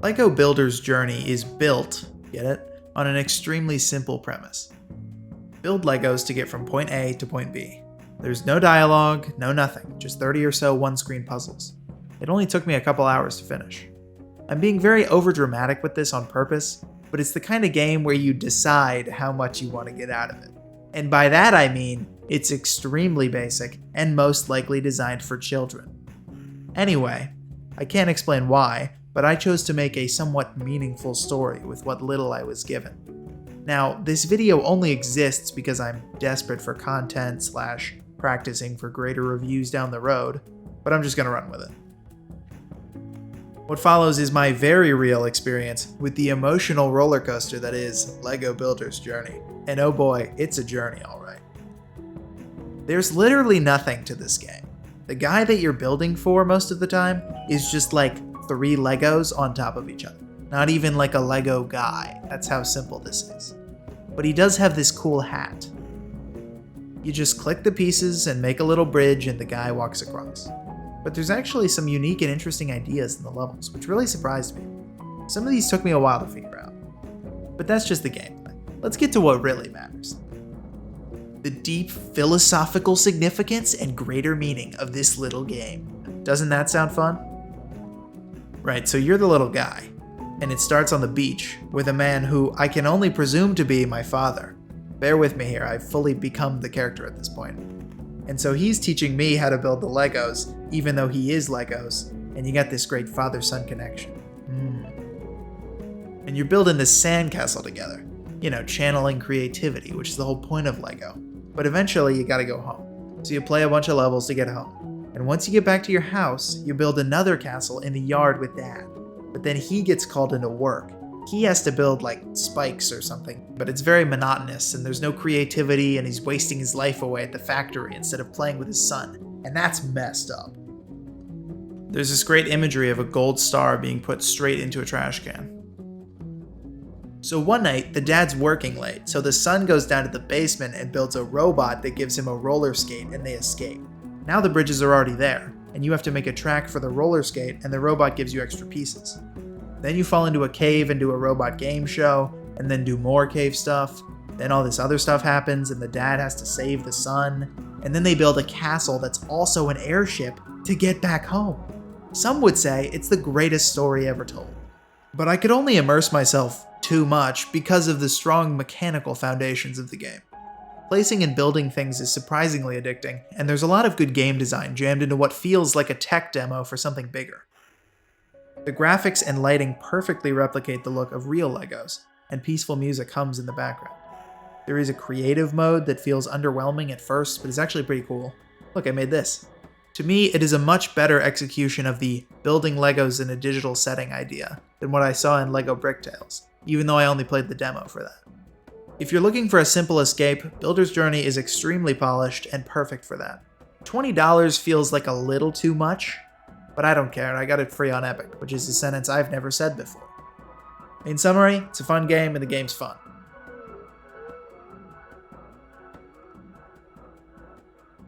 LEGO Builder's Journey is built, get it, on an extremely simple premise. Build Legos to get from point A to point B. There's no dialogue, no nothing, just 30 or so one-screen puzzles. It only took me a couple hours to finish. I'm being very overdramatic with this on purpose, but it's the kind of game where you decide how much you want to get out of it. And by that I mean, it's extremely basic and most likely designed for children. Anyway, I can't explain why, but I chose to make a somewhat meaningful story with what little I was given. Now, this video only exists because I'm desperate for content / practicing for greater reviews down the road, but I'm just gonna run with it. What follows is my very real experience with the emotional roller coaster that is LEGO Builder's Journey. And oh boy, it's a journey, alright. There's literally nothing to this game. The guy that you're building for most of the time is just like 3 Legos on top of each other. Not even like a Lego guy. That's how simple this is. But he does have this cool hat. You just click the pieces and make a little bridge and the guy walks across. But there's actually some unique and interesting ideas in the levels, which really surprised me. Some of these took me a while to figure out. But that's just the gameplay. Let's get to what really matters. The deep philosophical significance and greater meaning of this little game. Doesn't that sound fun? Right, so you're the little guy, and it starts on the beach with a man who I can only presume to be my father. Bear with me here, I've fully become the character at this point. And so he's teaching me how to build the Legos, even though he is Legos, and you got this great father-son connection. And you're building this sandcastle together. You know, channeling creativity, which is the whole point of LEGO. But eventually you gotta go home. So you play a bunch of levels to get home. And once you get back to your house, you build another castle in the yard with Dad. But then he gets called into work. He has to build like spikes or something, but it's very monotonous and there's no creativity and he's wasting his life away at the factory instead of playing with his son. And that's messed up. There's this great imagery of a gold star being put straight into a trash can. So one night, the dad's working late, so the son goes down to the basement and builds a robot that gives him a roller skate and they escape. Now the bridges are already there, and you have to make a track for the roller skate and the robot gives you extra pieces. Then you fall into a cave and do a robot game show, and then do more cave stuff. Then all this other stuff happens and the dad has to save the son, and then they build a castle that's also an airship to get back home. Some would say it's the greatest story ever told. But I could only immerse myself too much because of the strong mechanical foundations of the game. Placing and building things is surprisingly addicting, and there's a lot of good game design jammed into what feels like a tech demo for something bigger. The graphics and lighting perfectly replicate the look of real Legos, and peaceful music hums in the background. There is a creative mode that feels underwhelming at first, but is actually pretty cool. Look, I made this. To me, it is a much better execution of the building Legos in a digital setting idea than what I saw in LEGO Bricktales, even though I only played the demo for that. If you're looking for a simple escape, Builder's Journey is extremely polished and perfect for that. $20 feels like a little too much, but I don't care, I got it free on Epic, which is a sentence I've never said before. In summary, it's a fun game and the game's fun.